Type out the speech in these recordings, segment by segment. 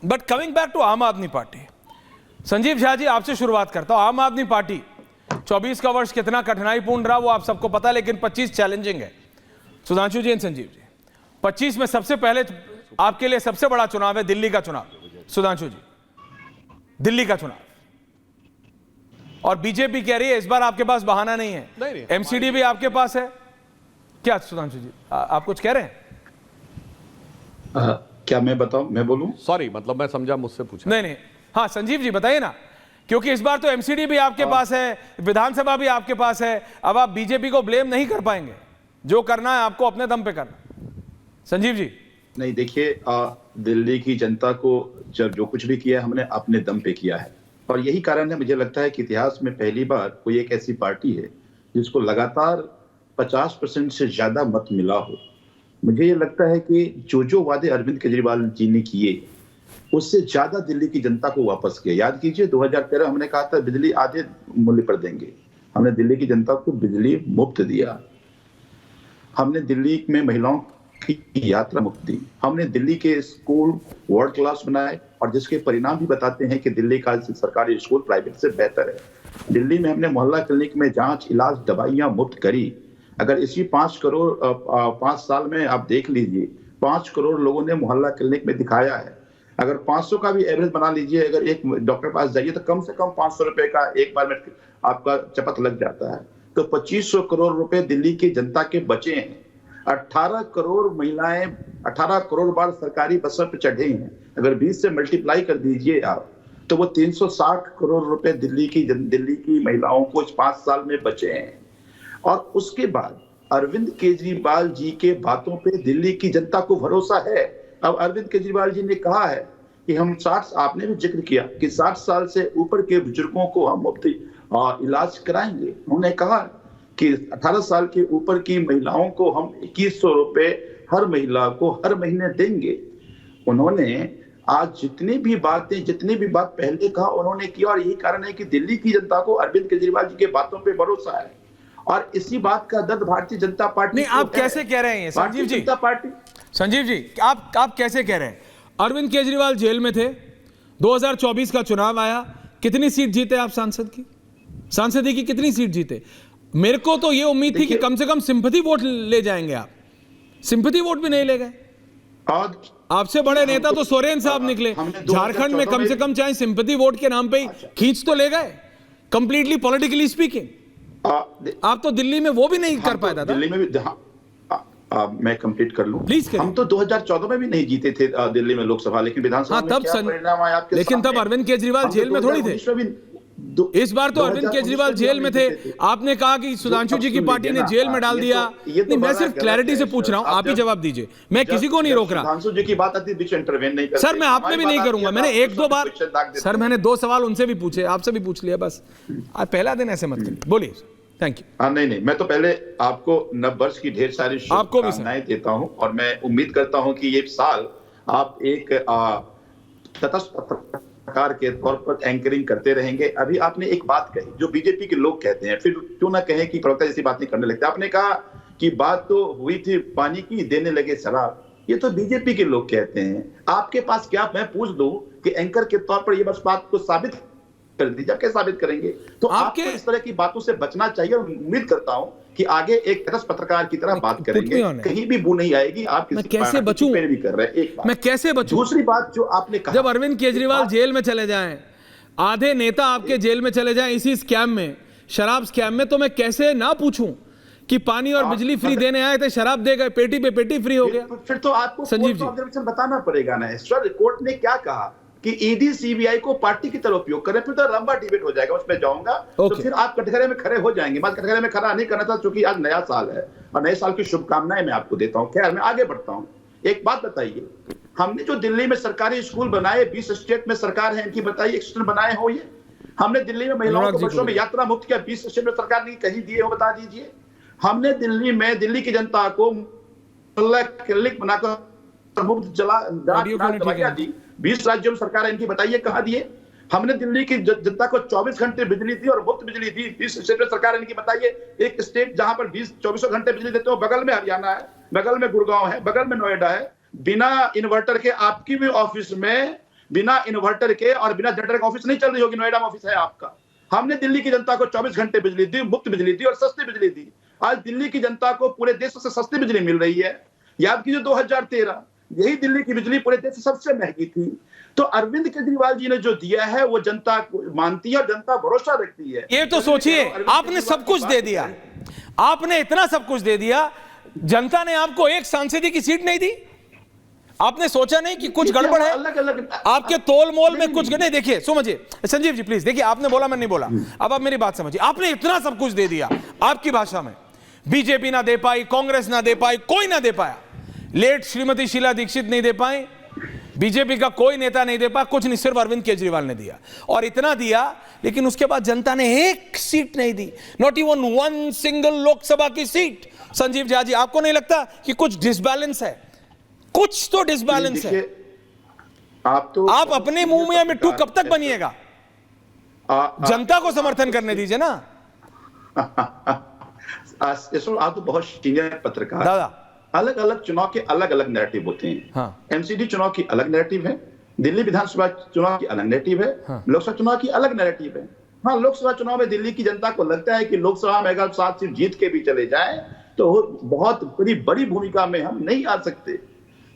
But coming back to आम आदमी party, Sanjeev Jha ji आपसे शुरुआत करता हूं। आम आदमी पार्टी 24 का वर्ष कितना कठिनाईपूर्ण रहा वो आप सबको पता है, लेकिन 25 चैलेंजिंग है। सुधांशु जी एंड संजीव जी, 25 में सबसे पहले आपके लिए सबसे बड़ा चुनाव है दिल्ली का चुनाव। सुधांशु जी, दिल्ली का चुनाव, और बीजेपी कह रही है इस बार आपके पास बहाना नहीं है, एमसीडी भी आपके पास है। क्या सुधांशु जी आप कुछ कह रहे हैं? क्या मैं बताऊं, मैं बोलूं? सॉरी, मतलब मैं समझा मुझसे पूछा। नहीं, हाँ संजीव जी बताइए ना, क्योंकि इस बार तो एमसीडी भी आपके पास है, विधानसभा भी आपके पास है, अब आप बीजेपी को ब्लेम नहीं कर पाएंगे, जो करना है आपको अपने दम पे करना। संजीव जी। नहीं, देखिए, दिल्ली की जनता को जब जो कुछ भी किया हमने अपने दम पे किया है, और यही कारण है मुझे लगता है कि इतिहास में पहली बार कोई एक ऐसी पार्टी है जिसको लगातार 50% से ज्यादा मत मिला हो। मुझे ये लगता है कि जो वादे अरविंद केजरीवाल जी ने किए उससे ज्यादा दिल्ली की जनता को वापस किया। याद कीजिए 2013 हमने कहा था बिजली आधे मूल्य पर देंगे, हमने दिल्ली की जनता को बिजली मुफ्त दिया। हमने दिल्ली में महिलाओं की यात्रा मुफ्त दी। हमने दिल्ली के स्कूल वर्ल्ड क्लास बनाए, और जिसके परिणाम भी बताते हैं कि दिल्ली का सरकारी स्कूल प्राइवेट से बेहतर है। दिल्ली में हमने मोहल्ला क्लिनिक में जांच, इलाज, दवाइयां मुफ्त करी। अगर इसी 5 करोड़ 5 साल में आप देख लीजिए 5 करोड़ लोगों ने मोहल्ला क्लिनिक में दिखाया है। अगर 500 का भी एवरेज बना लीजिए, अगर एक डॉक्टर पास जाइए तो कम से कम 500 रुपए का एक बार में आपका चपत लग जाता है। तो 2500 करोड़ रुपए दिल्ली की जनता के बचे हैं। 18 करोड़ महिलाएं 18 करोड़ बार सरकारी बसों पर चढ़े हैं। अगर 20 से मल्टीप्लाई कर दीजिए आप, तो वो 360 करोड़ रुपए दिल्ली की महिलाओं को 5 साल में बचे हैं। और उसके बाद अरविंद केजरीवाल जी के बातों पे दिल्ली की जनता को भरोसा है। अब अरविंद केजरीवाल जी ने कहा है कि हम 60, आपने भी जिक्र किया कि 60 साल से ऊपर के बुजुर्गों को हम मुफ्त इलाज कराएंगे। उन्होंने कहा कि 18 साल के ऊपर की महिलाओं को हम 2100 रुपए हर महिला को हर महीने देंगे। उन्होंने आज जितनी भी बात पहले कहा उन्होंने किया, और यही कारण है कि दिल्ली की जनता को अरविंद केजरीवाल जी के बातों पे भरोसा है। और इसी बात का दर्द भारतीय जनता पार्टी नहीं, आप कैसे कह रहे हैं संजीव जी? जनता पार्टी, संजीव जी आप कैसे कह रहे हैं? अरविंद केजरीवाल जेल में थे, 2024 का चुनाव आया, कितनी सीट जीते आप सांसदी की कितनी सीट जीते? मेरे को तो ये उम्मीद थी कि कम से कम सिंपैथी वोट ले जाएंगे आप, सिंपैथी वोट भी नहीं ले गए। आपसे बड़े नेता तो सोरेन साहब निकले, झारखंड में कम से कम चाहे सिंपैथी वोट के नाम पे ही खींच तो ले गए, कंप्लीटली पॉलिटिकली स्पीकिंग। आप तो दिल्ली में वो भी नहीं कर पाया था। दिल्ली में भी मैं कंप्लीट कर लूं प्लीज। हम तो 2014 में भी नहीं जीते थे दिल्ली में लोकसभा, लेकिन विधानसभा में क्या परिणाम आया आपके? लेकिन तब अरविंद केजरीवाल जेल में थोड़ी थे। इस बार तो अरविंद केजरीवाल जेल में थे। आपने कहा कि सुधांशु जी की पार्टी ने जेल में डाल दिया। नहीं, मैं सिर्फ क्लैरिटी से पूछ रहा हूं, आप ही जवाब दीजिए, मैं किसी को नहीं रोक रहा। सुधांशु जी की बात आती है बीच इंटरवेन नहीं करते। सर मैं आपने भी नहीं करूंगा, मैंने 1-2 बार सर मैंने 2 सवाल उनसे भी पूछे, आपसे भी पूछ लिया, बस आप पहला दिन ऐसे मत करिए। बोलिए। Thank you. हाँ, नहीं, मैं तो पहले आपको नववर्ष की ढेर सारी शुभकामनाएं देता हूं, और मैं उम्मीद करता हूं कि ये साल आप एक तटस्थ पत्रकार के तौर पर एंकरिंग करते रहेंगे। अभी आपने एक बात कही जो बीजेपी के लोग कहते हैं, फिर क्यों ना कहें कि प्रवक्ता जैसी बातें करने लगते हैं। आपने कहा कि बात तो हुई थी पानी की, देने लगे शराब। ये तो बीजेपी के लोग कहते हैं। आपके पास क्या, मैं पूछ दूं कि एंकर के तौर पर ये बस बात को साबित कर दी, जब कैसे साबित करेंगे? तो आपको इस तरह की बातों से बचना चाहिए, और उम्मीद करता हूं कि आगे एक तटस्थ पत्रकार की तरह बात करेंगे, कहीं भी बू नहीं आएगी। आप मैं कैसे बचूं? भी कर रहे हैं, एक बात। मैं कैसे बचूं? दूसरी बात जो आपने कहा, जब अरविंद केजरीवाल जेल में चले जाएं, आधे नेता आपके जेल में चले जाएं इसी स्कैम में, शराब स्कैम में, तो मैं कैसे ना पूछूं कि पानी और बिजली फ्री देने आए थे, शराब दे गए, पेटी पे पेटी फ्री हो गया। फिर तो आपको संजीव जी बताना पड़ेगा ना सर, कोर्ट ने क्या कहा कि ईडी सीबीआई को पार्टी की तरह उपयोग करें। फिर तो लंबा डिबेट हो जाएगा, उसमें जाऊंगा तो फिर आप कटघरे में खड़े हो जाएंगे। मैं कटघरे में खड़ा नहीं करना था, क्योंकि आज नया साल है और नए साल की शुभकामनाएं मैं आपको देता हूं। खैर, मैं आगे बढ़ता हूं। एक बात बताइए, हमने जो दिल्ली में सरकारी स्कूल बनाए, 20 स्टेट में सरकार है इनकी, बताइए स्टेट बनाए हो ये? हमने दिल्ली में महिलाओं को बसों में यात्रा मुफ्त किया, 20 स्टेट में सरकार ने कहीं दिए हो, बता दीजिए। हमने दिल्ली में दिल्ली की जनता को क्लिनिक बनाकर मुफ्त दवाइयां दी, 20 राज्यों में सरकार है इनकी, बताइए कहां दिए? हमने दिल्ली की जनता को 24 घंटे बिजली दी और मुफ्त बिजली दी, 20 स्टेट में सरकार है इनकी, बताइए एक स्टेट जहां पर 24 घंटे बिजली देते हो? बगल में हरियाणा है, बगल में गुड़गांव है, बगल में नोएडा है। बिना इन्वर्टर के आपकी भी ऑफिस में बिना इन्वर्टर के और बिना जनरेटर का ऑफिस नहीं चल रही होगी। नोएडा में ऑफिस है आपका। हमने दिल्ली की जनता को 24 घंटे बिजली दी, मुफ्त बिजली दी और सस्ती बिजली दी। आज दिल्ली की जनता को पूरे देश से सस्ती बिजली मिल रही है। याद कीजिए 2013 यही दिल्ली की बिजली पूरे देश से सबसे महंगी थी। तो अरविंद केजरीवाल जी ने जो दिया है वो जनता मानती है और जनता भरोसा रखती है। ये तो सोचिए, आपने सब कुछ दे दिया, आपने इतना सब कुछ दे दिया, जनता ने आपको एक सांसद की सीट नहीं दी। आपने सोचा नहीं कि कुछ गड़बड़ है, अलग-अलग आपके तोल मोल में कुछ नहीं। देखिए समझिए संजीव जी प्लीज, देखिए आपने बोला मैं नहीं बोला, अब आप मेरी बात समझिए। आपने इतना सब कुछ दे दिया, आपकी भाषा में बीजेपी ना दे पाई, कांग्रेस ना दे पाई, कोई ना दे पाया। लेट श्रीमती शीला दीक्षित नहीं दे पाई, बीजेपी का कोई नेता नहीं दे पाया, कुछ नहीं, सिर्फ अरविंद केजरीवाल ने दिया। और इतना दिया, लेकिन उसके बाद जनता ने एक सीट नहीं दी, not even one single Lok Sabha की सीट। संजीव झा जी, आपको नहीं लगता कि कुछ डिसबैलेंस है? कुछ तो डिसबैलेंस है। आप अपने मुंह में मिट्टू कब तक बनिएगा? जनता को समर्थन करने दीजिए ना। आप तो बहुत सीनियर पत्रकार। दादा, अलग अलग चुनाव के अलग अलग नैरेटिव होते हैं। हाँ। एमसीडी चुनाव की अलग नैरेटिव है, दिल्ली विधानसभा चुनाव की अलग नैरेटिव है, हाँ। लोकसभा चुनाव की अलग नैरेटिव है। हाँ, लोकसभा चुनाव में दिल्ली की जनता को लगता है कि लोकसभा में अगर 7 सीट जीत के भी चले जाएं तो बहुत बड़ी भूमिका में हम नहीं आ सकते।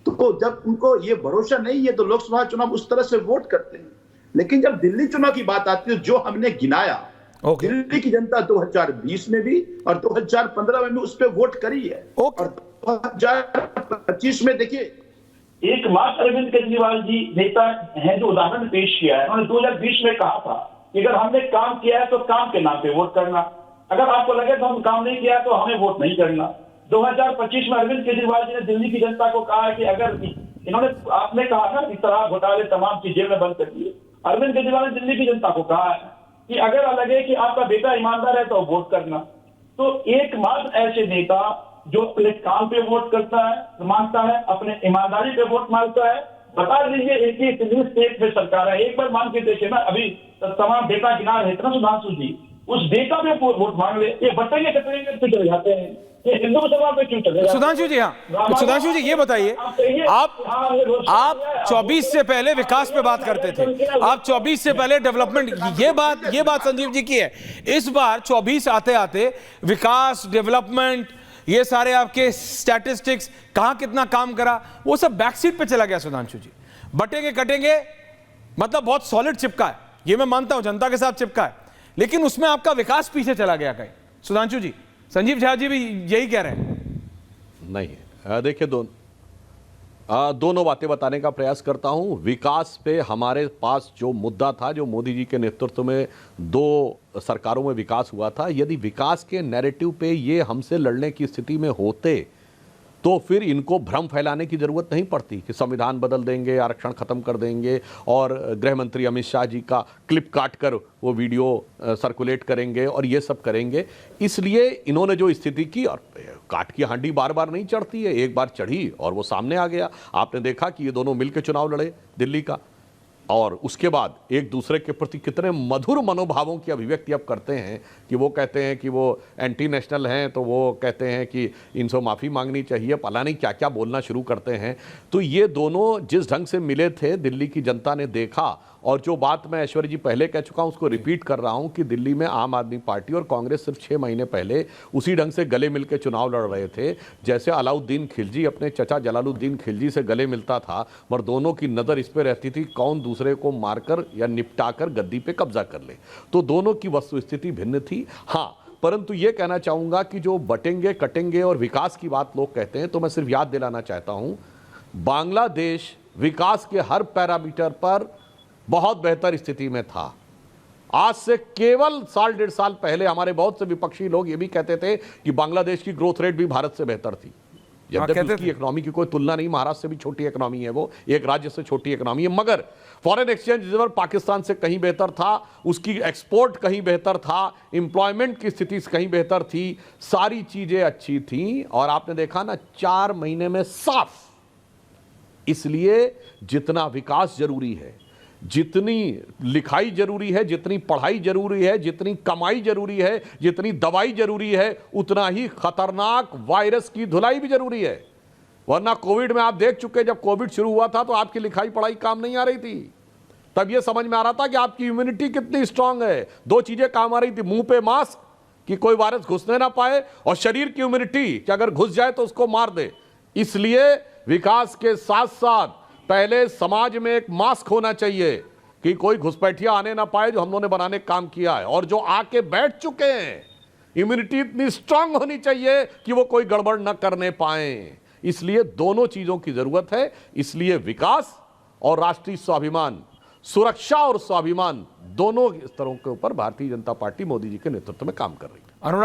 तो जब उनको ये भरोसा नहीं है तो लोकसभा चुनाव उस तरह से वोट करते हैं। लेकिन जब दिल्ली चुनाव की बात आती है, जो हमने गिनाया, दिल्ली की जनता 2020 में भी और 2015 में भी उस पर वोट करी है। और 2025 में देखिए, एकमात्र अरविंद केजरीवाल जी नेता हैं जो उदाहरण पेश किया है। उन्होंने 2020 में कहा था कि अगर हमने काम किया है तो काम के नाम पे वोट करना, अगर आपको लगे तो हम काम नहीं किया तो हमें वोट नहीं करना। 2025 में अरविंद केजरीवाल जी ने दिल्ली की जनता को कहा कि अगर इन्होंने, आपने कहा ना कि शराब घोटाले तमाम चीजें में बंद कर दिए, अरविंद केजरीवाल ने दिल्ली की जनता को कहा है कि अगर लगे कि आपका बेटा ईमानदार है तो वोट करना। तो एकमात्र ऐसे नेता जो अपने काम पे वोट करता है, मांगता है, अपने ईमानदारी पे वोट मांगता है। बता दीजिए, एक ही स्टेट में सरकार है, एक बार मान के देखिए ना, अभी तमाम डेटा गिना रहे थे ना सुधांशु जी, उस डेटा पे वोट मांग ले। ये बटेंगे कटेंगे क्यों चले जाते हैं, ये हिंदू मुसलमान पे क्यों चले जाते हैं? सुधांशु जी, हाँ सुधांशु जी, ये बताइए, आप 24 से पहले विकास पे बात करते थे, आप 24 से पहले डेवलपमेंट, ये बात संजीव जी की है। इस बार 24 आते आते विकास, डेवलपमेंट, ये सारे आपके स्टैटिस्टिक्स, कहां कितना काम करा, वो सब बैकसीट पे चला गया। सुधांशु जी, बटेंगे कटेंगे मतलब बहुत सॉलिड चिपका है, ये मैं मानता हूं, जनता के साथ चिपका है, लेकिन उसमें आपका विकास पीछे चला गया कहीं। सुधांशु जी, संजीव झा जी भी यही कह रहे हैं। नहीं, देखिए दोनों बातें बताने का प्रयास करता हूं। विकास पे हमारे पास जो मुद्दा था, जो मोदी जी के नेतृत्व में 2 सरकारों में विकास हुआ था, यदि विकास के नैरेटिव पे ये हमसे लड़ने की स्थिति में होते तो फिर इनको भ्रम फैलाने की जरूरत नहीं पड़ती कि संविधान बदल देंगे, आरक्षण खत्म कर देंगे और गृह मंत्री अमित शाह जी का क्लिप काट कर वो वीडियो सर्कुलेट करेंगे और ये सब करेंगे। इसलिए इन्होंने जो स्थिति की, और काट की हांडी बार बार नहीं चढ़ती है, एक बार चढ़ी और वो सामने आ गया। आपने देखा कि ये दोनों मिलकर चुनाव लड़े दिल्ली का, और उसके बाद एक दूसरे के प्रति कितने मधुर मनोभावों की अभिव्यक्ति अब करते हैं कि वो कहते हैं कि वो एंटी नेशनल हैं, तो वो कहते हैं कि इनसे माफ़ी मांगनी चाहिए, पता नहीं क्या क्या बोलना शुरू करते हैं। तो ये दोनों जिस ढंग से मिले थे, दिल्ली की जनता ने देखा। और जो बात मैं ऐश्वर्य जी पहले कह चुका हूं, उसको रिपीट कर रहा हूं कि दिल्ली में आम आदमी पार्टी और कांग्रेस सिर्फ 6 महीने पहले उसी ढंग से गले मिलकर चुनाव लड़ रहे थे, जैसे अलाउद्दीन खिलजी अपने चचा जलालुद्दीन खिलजी से गले मिलता था, मगर दोनों की नज़र इस पर रहती थी कौन दूसरे को मारकर या निपटाकर गद्दी पे कब्जा कर ले। तो दोनों की वस्तुस्थिति भिन्न थी। हाँ, परंतु ये कहना चाहूँगा कि जो बटेंगे कटेंगे और विकास की बात लोग कहते हैं, तो मैं सिर्फ याद दिलाना चाहता हूँ, बांग्लादेश विकास के हर पैरामीटर पर बहुत बेहतर स्थिति में था। आज से केवल 1.5 साल पहले हमारे बहुत से विपक्षी लोग ये भी कहते थे कि बांग्लादेश की ग्रोथ रेट भी भारत से बेहतर थी। जबकि उसकी इकोनॉमी की कोई तुलना नहीं, महाराष्ट्र से भी छोटी इकोनॉमी है, वो एक राज्य से छोटी इकोनॉमी है, मगर फॉरेन एक्सचेंज रिजर्व पाकिस्तान से कहीं बेहतर था, उसकी एक्सपोर्ट कहीं बेहतर था, एम्प्लॉयमेंट की स्थिति कहीं बेहतर थी, सारी चीजें अच्छी थी। और आपने देखा ना 4 महीने में साफ। इसलिए जितना विकास जरूरी है, जितनी लिखाई जरूरी है, जितनी पढ़ाई जरूरी है, जितनी कमाई जरूरी है, जितनी दवाई जरूरी है, उतना ही खतरनाक वायरस की धुलाई भी जरूरी है। वरना कोविड में आप देख चुके, जब कोविड शुरू हुआ था तो आपकी लिखाई पढ़ाई काम नहीं आ रही थी। तब यह समझ में आ रहा था कि आपकी इम्यूनिटी कितनी स्ट्रांग है। दो चीजें काम आ रही थी, मुंह पे मास्क कि कोई वायरस घुसने ना पाए, और शरीर की इम्यूनिटी कि अगर घुस जाए तो उसको मार दे। इसलिए विकास के साथ साथ पहले समाज में एक मास्क होना चाहिए कि कोई घुसपैठिया आने ना पाए, जो हम लोगों ने बनाने का काम किया है। और जो आके बैठ चुके हैं, इम्यूनिटी इतनी स्ट्रांग होनी चाहिए कि वो कोई गड़बड़ न करने पाए। इसलिए दोनों चीजों की जरूरत है। इसलिए विकास और राष्ट्रीय स्वाभिमान, सुरक्षा और स्वाभिमान, दोनों स्तरों के ऊपर भारतीय जनता पार्टी मोदी जी के नेतृत्व में काम कर रही है।